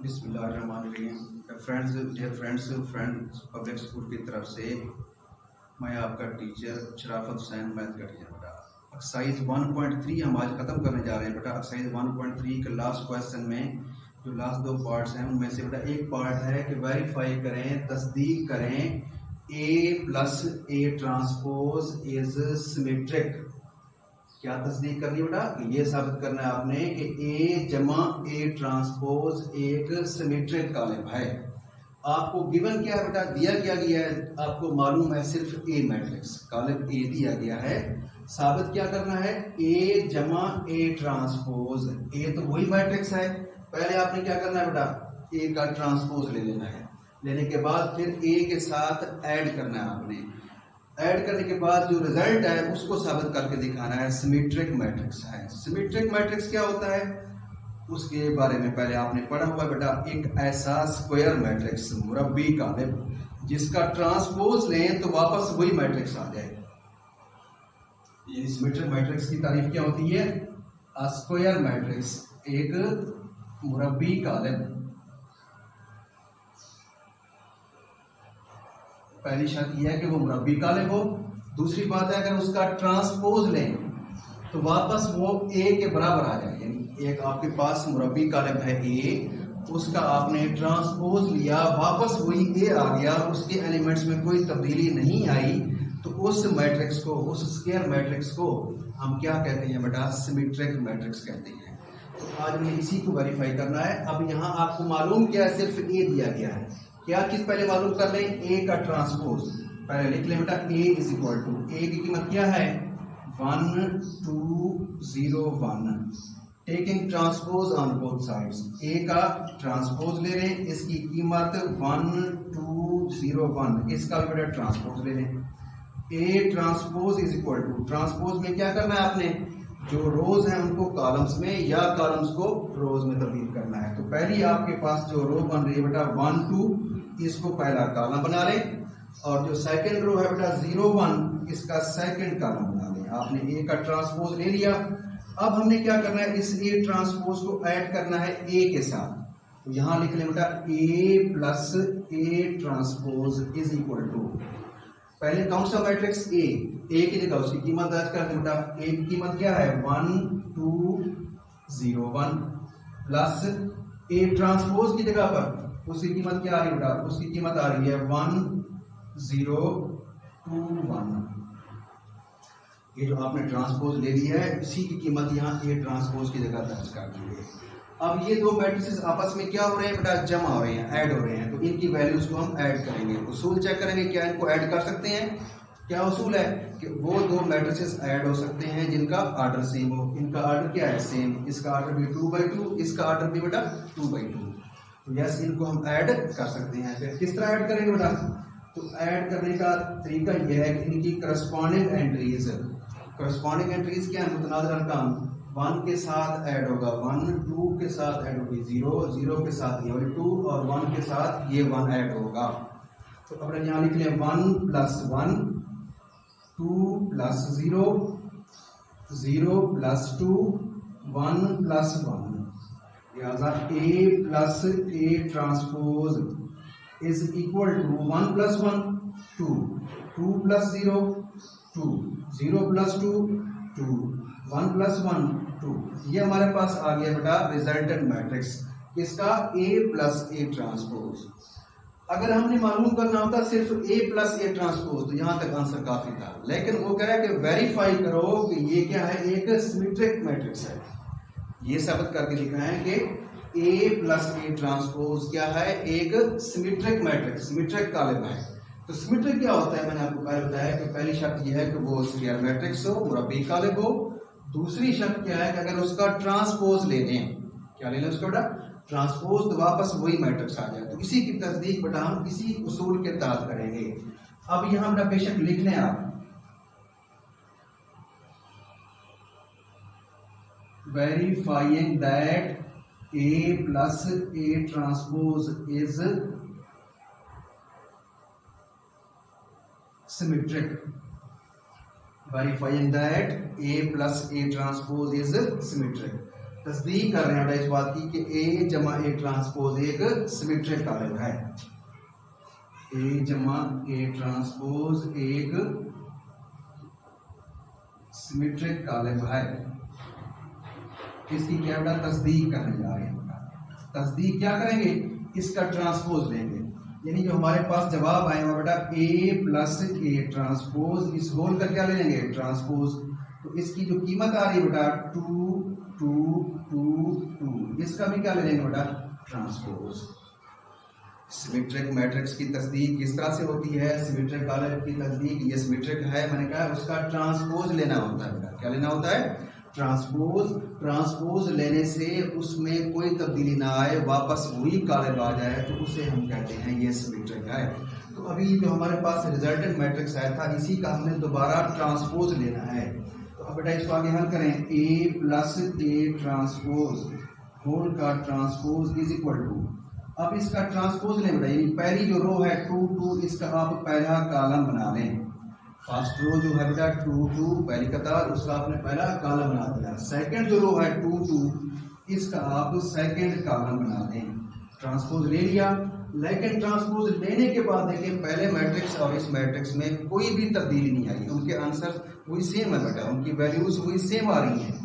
बिस्मिल्लाहिर्रहमानिर्रहीम। Friends public school की तरफ से मैं आपका टीचर शराफत हुसैन मैथ का टीचर। बेटा एक्सरसाइज 1.3 हम आज ख़त्म करने जा रहे हैं। बेटा एक्सरसाइज 1.3 के लास्ट क्वेश्चन में जो लास्ट दो पार्ट्स हैं उनमें से बेटा एक पार्ट है कि वेरीफाई करें, तस्दीक करें A plus A transpose is symmetric. क्या तस्दीक करनी है बेटा? ये साबित करना है आपने कि A जमा A ट्रांसपोज एक सिमेट्रिक कॉलम है। आपको गिवन क्या है बेटा? दिया क्या गया है? आपको मालूम है सिर्फ A मैट्रिक्स, कॉलम A दिया गया है। साबित क्या करना है? A जमा A ट्रांसपोज। A तो वही मैट्रिक्स है। पहले आपने क्या करना है बेटा? A का ट्रांसपोज ले लेना है। लेने के बाद फिर A के साथ ऐड करना है आपने। ऐड करने के बाद जो रिजल्ट है उसको साबित करके दिखाना है सिमेट्रिक मैट्रिक्स है। सिमेट्रिक मैट्रिक्स क्या होता है उसके बारे में पहले आपने पढ़ा हुआ बेटा। एक ऐसा स्क्वायर मैट्रिक्स मुरब्बी कॉलम जिसका ट्रांसपोज लें तो वापस वही मैट्रिक्स आ जाए। ये सिमेट्रिक मैट्रिक्स की तारीफ क्या होती है? स्क्वायर मैट्रिक्स, एक मुरब्बी कॉलम। पहली शर्त यह है कि वो मुरब्बी कॉलम हो। दूसरी बात है अगर उसका ट्रांसपोज लें तो वापस वो A के बराबर आ जाए। यानी एक आपके पास मुरब्बी कॉलम है A, उसका आपने ट्रांसपोज लिया, वापस वही A आ गया, उसके एलिमेंट्स में कोई तब्दीली नहीं आई, तो उस मैट्रिक्स को, उस स्क्वायर मैट्रिक्स को हम क्या कहते हैं बेटा? सिमेट्रिक मैट्रिक्स कहते हैं। तो आज हमें इसी को वेरीफाई करना है। अब यहाँ आपको मालूम क्या है? सिर्फ A दिया गया है। क्या चीज पहले मालूम कर लें? A का ट्रांसपोज पहले लिख लें बेटा। A is equal to, A की कीमत क्या है? 1 2 0 1। Taking transpose on both sides. A का ट्रांसपोज ले लें, इसकी कीमत 1 2 0 1, इसका भी बेटा ट्रांसपोज ले लें। A transpose is equal to, transpose में क्या करना है आपने? जो रोज हैं उनको कॉलम्स में या कॉलम्स को रोज में तब्दील करना है। तो पहली आपके पास जो रो बन रही है बेटा 1 2, इसको पहला कॉलम बना लें, और जो सेकंड रो है बेटा 0 1, इसका सेकंड कॉलम बना लें। आपने A का ट्रांसपोज ले लिया। अब हमने क्या करना है? इस A ट्रांसपोज को ऐड करना है A के साथ। तो यहां लिख लें बेटा A plus A transpose is equal to, पहले कौन सा मैट्रिक्स? A की जगह उसकी कीमत दर्ज कर दें बेटा। A की कीमत क्या है? 1 2 0 1 प्लस A ट्रांसपोज की जगह पर उसकी कीमत क्या आ रही है बेटा? उसकी कीमत आ रही है 1 0 2 1। ये जो आपने ट्रांसपोज ले लिया है इसी की कीमत यहाँ A ट्रांसपोज की जगह दर्ज कर दीजिए। अब ये दो मैट्रिसेस आपस में क्या हो रहे हैं बेटा? जमा हो रहे हैं, ऐड हो रहे हैं। तो इनकी वैल्यूज को हम ऐड करेंगे। उसूल चेक करेंगे क्या इनको ऐड कर सकते हैं। क्या उसूल है कि वो दो मैट्रिसेस ऐड हो सकते हैं जिनका ऑर्डर सेम हो। इनका ऑर्डर क्या है? सेम। इसका ऑर्डर भी 2/2, इसका ऑर्डर भी बेटा 2/2। तो यस, इनको हम ऐड कर सकते हैं। फिर किस तरह ऐड करेंगे बेटा? तो ऐड करने का तरीका यह है कि इनकी करस्पॉन्डिंग एंट्रीज, करस्पॉन्डिंग एंट्रीज क्या है? मुतनाज़िर अरकाम। 1 के साथ ऐड होगा 1, 2 के साथ ऐड होगी 0, 0 के साथ ये वाली 2, और 1 के साथ ये 1 ऐड होगा। तो अब यहाँ लिख लें 1 प्लस 1, 2 प्लस 0, 0 प्लस 2, 1 प्लस 1। लिहाजा A plus A transpose is equal to 1 plus 1 2, 2 plus 0 2, 0 plus 2 2, 1 plus 1 2। ये हमारे पास आ गया बेटा रिजल्टेंट मैट्रिक्स इसका A प्लस A ट्रांसपोज। अगर हमने मालूम करना होता सिर्फ A प्लस A ट्रांसपोज तो यहाँ तक आंसर काफी था, लेकिन वो कह रहा है कि वेरीफाई करो कि ये क्या है? एक सिमेट्रिक मैट्रिक्स है। ये साबित करके दिखाएं कि A प्लस A ट्रांसपोज क्या है? एक सिमेट्रिक मैट्रिक्स, सिमेट्रिक कॉलम है। तो सिमेट्रिक क्या होता है? मैंने आपको पहले बताया कि पहली शर्त यह है कि वो स्क्वायर मैट्रिक्स हो, मुरब्बी कॉलम हो। दूसरी शर्त क्या है कि अगर उसका ट्रांसपोज ले लें, क्या ले लें उसका बेटा? ट्रांसपोज, तो वापस वही मैट्रिक्स आ जाए। तो इसी की तस्दीक बेटा हम इसी उसूल के तहत करेंगे। अब यहां बेटा बेशक लिख लें आप verifying that A plus A transpose is symmetric. Verifying that A plus A transpose is symmetric. तस्दीक कर रहे हैं बेटा इस बात की कि ए जमा ए ट्रांसपोज एक सिमेट्रिक कॉलम है। ए जमा ए ट्रांसपोज एक सिमेट्रिक कॉलम है। इसकी क्या बेटा तस्दीक करने जा रहे हैं बेटा। तस्दीक क्या करेंगे, इसका ट्रांसपोज लेंगे, यानी जो हमारे पास जवाब आएगा बेटा ए प्लस ए ट्रांसपोज, इस होल का क्या ले लेंगे ट्रांसपोज। तो इसकी जो कीमत आ रही है बेटा 2 2 2 2, इसका भी क्या ले लेंगे बेटा ट्रांसपोज। सिमेट्रिक मैट्रिक्स की तस्दीक किस तरह से होती है, सिमेट्रिक कॉलम की तस्दीक, ये सिमेट्रिक है मैंने कहा उसका ट्रांसपोज लेना होता है बेटा। क्या लेना होता है ट्रांसपोज। ट्रांसपोज लेने से उसमें कोई तब्दीली ना आए, वापस वही कॉलम आ जाए, तो उसे हम कहते हैं ये सिमेट्रिक है। तो अभी जो हमारे पास रिजल्टेंट मैट्रिक्स आया था इसी का हमने दोबारा ट्रांसपोज लेना है। तो अब बेटा इसको आगे हल करें, ए प्लस ए ट्रांसपोज होल का ट्रांसपोज इज इक्वल टू, अब इसका ट्रांसपोज लें बेटा, यानी पहली जो रो है 2 2, इसका आप पहला कॉलम बना लें। फर्स्ट रो जो है बेटा 2 2 पहली कतार, उसका आपने पहला कॉलम बना दिया। सेकंड जो रो है 2 2, इसका आप सेकंड कॉलम बना दें। ट्रांसपोज ले लिया, लेकिन ट्रांसपोज लेने के बाद देखिए पहले मैट्रिक्स और इस मैट्रिक्स में कोई भी तब्दीली नहीं आई, उनके आंसर वही सेम है बेटा, उनकी वैल्यूज वही सेम आ रही हैं।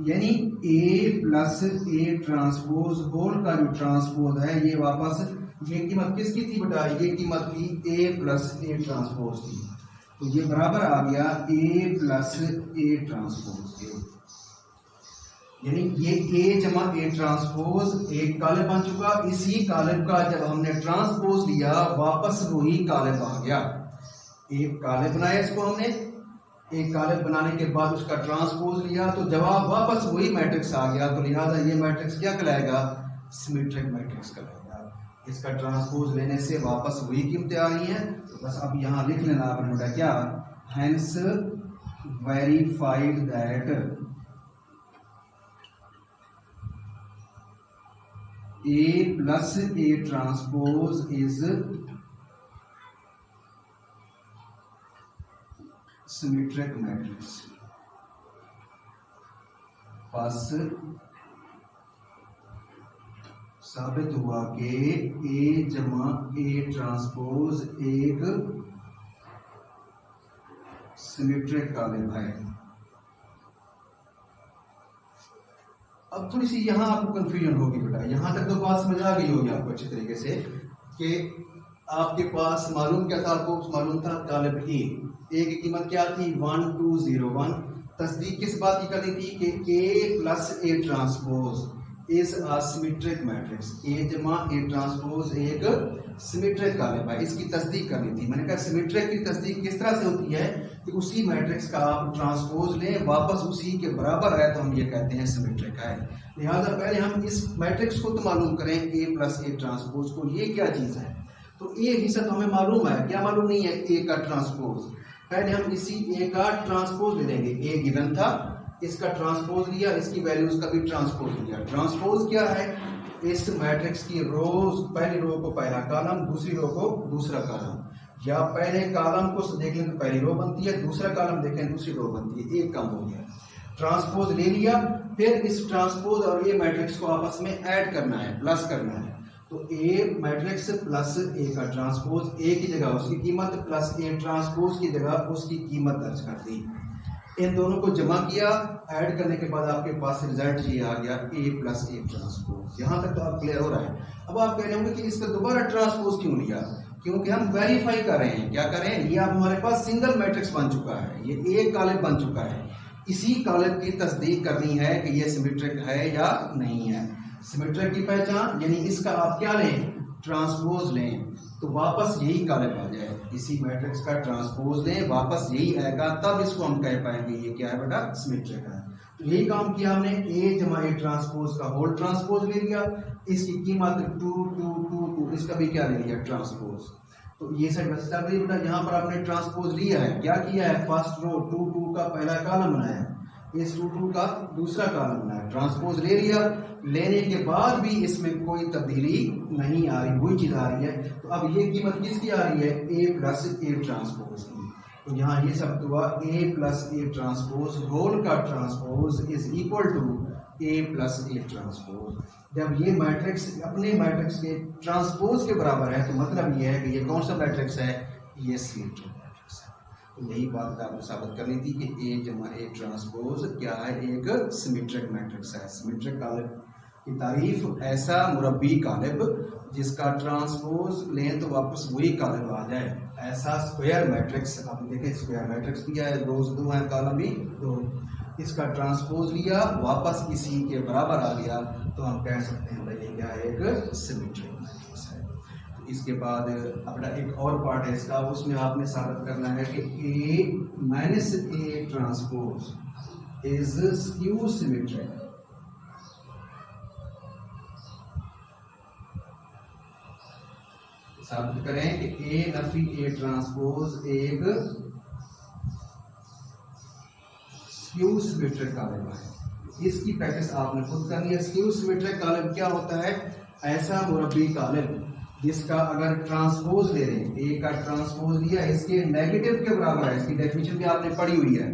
यानी ए प्लस ए ट्रांसपोज होल का जो ट्रांसपोज है ये वापस, ये कीमत किसकी थी बेटा, ये कीमत थी ए प्लस ए ट्रांसपोज की, तो ये बराबर आ गया ए प्लस ए ट्रांसपोज के। यानी ये ए जमा ए ट्रांसपोज एक कॉलम बन चुका, इसी कॉलम का जब हमने ट्रांसपोज लिया वापस वही कॉलम आ गया। एक कॉलम बनाया इसको हमने, एक कॉलम बनाने के बाद उसका ट्रांसपोज लिया तो जवाब वापस वही मैट्रिक्स आ गया, तो लिहाजा ये मैट्रिक्स क्या कहलाएगा सिमेट्रिक मैट्रिक्स कहलाएगा। इसका ट्रांसपोज लेने से वापस वही कीमतें आ रही हैं, तो बस अब यहाँ लिख लेना आपने बेटा क्या, hence verified that A plus A transpose is symmetric matrix. बस साबित हुआ कि ए जमा ए ट्रांसपोज एक सिमेट्रिक कॉलम है। अब थोड़ी सी यहाँ आपको कंफ्यूजन होगी बेटा, यहाँ तक तो बात समझ आ गई होगी आपको अच्छी तरीके से कि आपके पास मालूम क्या था, आपको मालूम था कॉलम ए की कीमत क्या थी 1 2 0 1। तस्दीक किस बात की करनी थी कि A plus A transpose is a symmetric matrix, A जमा ए ट्रांसपोज एक सिमेट्रिक कॉलम है, इसकी तस्दीक करनी थी। मैंने कहा सिमेट्रिक की तस्दीक किस तरह से होती है कि उसी मैट्रिक्स का आप ट्रांसपोज लें वापस उसी के बराबर है तो हम ये कहते हैं सिमेट्रिक है। लिहाजा पहले हम इस मैट्रिक्स को तो मालूम करें ए प्लस ए ट्रांसपोज को, ये क्या चीज़ है। तो ए हिस्सा तो हमें मालूम है, क्या मालूम नहीं है ए का ट्रांसपोज। पहले हम इसी ए का ट्रांसपोज ले लेंगे, ए गिवन था इसका ट्रांसपोज लिया, इसकी वैल्यूज का भी ट्रांसपोज लिया। ट्रांसपोज क्या है, इस मैट्रिक्स की रोज, पहली रो को पहला कॉलम, दूसरी रो को दूसरा कॉलम, या पहले कॉलम को देखें तो पहली रो बनती है, दूसरा कॉलम देखें दूसरी रो बनती है, एक कम हो गया। ट्रांसपोज ले लिया, फिर इस ट्रांसपोज और ए मैट्रिक्स को आपस में ऐड करना है, प्लस करना है। तो ए मैट्रिक्स प्लस ए का ट्रांसपोज, ए की जगह उसकी कीमत प्लस ए ट्रांसपोज की जगह उसकी कीमत दर्ज कर दी। इन दोनों को जमा किया, ऐड करने के बाद आपके पास रिजल्ट ये आ गया ए प्लस ए ट्रांसपोज। यहाँ तक तो आप क्लियर हो रहा है। अब आप कह रहे होंगे कि इसका दोबारा ट्रांसपोज क्यों लिया, क्योंकि हम वेरीफाई कर रहे हैं। क्या करें, ये आप हमारे पास सिंगल मैट्रिक्स बन चुका है, ये एक कॉलम बन चुका है, इसी कॉलम की तस्दीक करनी है कि ये सिमेट्रिक है या नहीं है। सिमेट्रिक की पहचान यानी इसका आप क्या लें, ट्रांसपोज लें, तो वापस यही कॉलम आ जाए। इसी मैट्रिक्स का ट्रांसपोज लें, वापस यही आएगा, तब इसको हम कह पाएंगे ये क्या है बेटा सिमेट्रिक है। तो यही काम किया हमने, ए जमा ए ट्रांसपोज का होल ट्रांसपोज ले लिया, इसकी कीमत 2 2 2 2, इसका भी क्या ले लिया ट्रांसपोज। तो ये सब बचता है बेटा, यहाँ पर आपने ट्रांसपोज लिया है, क्या किया है, फर्स्ट रो 2 2 का पहला कॉलम बनाया, इस 2 2 का दूसरा कॉलम बनाया, ट्रांसपोज ले लिया। लेने के बाद भी इसमें कोई तब्दीली नहीं आ रही, वही चीज आ रही है। तो अब ये कीमत किसकी आ रही है, ए प्लस ए ट्रांसपोज की। तो यहाँ ये शब्द हुआ A plus A transpose whole का transpose is equal to A plus A transpose. जब ये मैट्रिक्स अपने मैट्रिक्स के ट्रांसपोज के बराबर है तो मतलब ये है कि ये कौन सा मैट्रिक्स है, ये सिमेट्रिक मैट्रिक्स है। तो यही बात आपने साबित करनी थी कि ए जमा ए ट्रांसपोज क्या है, एक सिमेट्रिक मैट्रिक्स है। सिमेट्रिक कालिब की तारीफ ऐसा मुरब्बी कालिब जिसका ट्रांसपोज लें तो वापस वही कालिब आ जाए, ऐसा स्क्वायर मैट्रिक्स। आप देखें स्क्वायर मैट्रिक्स भी है, रोज 2 हैं कॉलम भी 2, इसका ट्रांसपोज लिया वापस इसी के बराबर आ गया तो हम कह सकते हैं भाई ये क्या है, एक सिमेट्रिक मैट्रिक्स है। तो इसके बाद अपना एक और पार्ट है इसका, उसमें आपने साबित करना है कि A minus A transpose is skew symmetric. साबित करें कि ए नफी ए ट्रांसपोज एक स्क्यू सिमेट्रिक कालिब है। इसकी प्रैक्टिस आपने खुद करनी है। स्क्यू सिमेट्रिक कालिब क्या होता है, ऐसा मुरब्बी कालिब जिसका अगर ट्रांसपोज ले रहे हैं, ए का ट्रांसपोज लिया इसके नेगेटिव के बराबर है, इसकी डेफिनेशन भी आपने पढ़ी हुई है,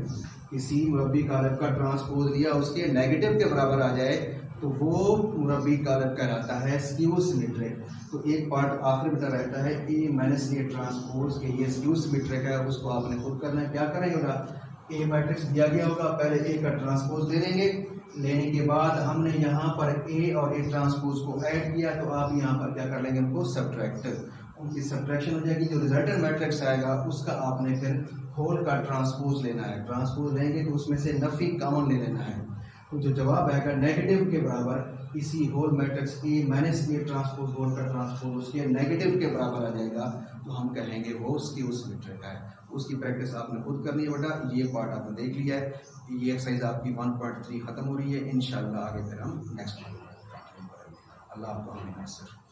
किसी मुरब्बी कालिब का ट्रांसपोज लिया उसके नेगेटिव के बराबर आ जाए तो वो मुरब्बी कालिब कहलाता है स्क्यू सिमेट्रिक। तो एक पार्ट आखिर में रहता है ए माइनस ए ट्रांसपोज के ये स्क्यू सिमेट्रिक है, उसको आपने खुद करना है। क्या करेंगे होगा, ए मैट्रिक्स दिया गया होगा, पहले ए का ट्रांसपोज ले लेंगे, लेने के बाद हमने यहाँ पर ए और ए ट्रांसपोज को ऐड किया तो आप यहाँ पर क्या कर लेंगे, उनको सब्ट्रैक्ट, उनकी सब्ट्रैक्शन हो जाएगी। जो रिजल्टेंट मैट्रिक्स आएगा उसका आपने फिर होल का ट्रांसपोज लेना है, ट्रांसपोज लेंगे तो उसमें से नफी कॉमन ले लेना है, तो जो जवाब आएगा नेगेटिव के बराबर इसी whole matrix A minus A transpose whole का ट्रांसपोज उसके नेगेटिव के बराबर आ जाएगा तो हम कहेंगे वो स्क्यू सिमेट्रिक है। उसकी प्रैक्टिस आपने खुद करनी है बेटा। ये पार्ट आपने देख लिया है, ये एक्सरसाइज आपकी 1.3 खत्म हो रही है। इंशाल्लाह आगे फिर हम नेक्स्ट अल्लाह आपको हमें सर।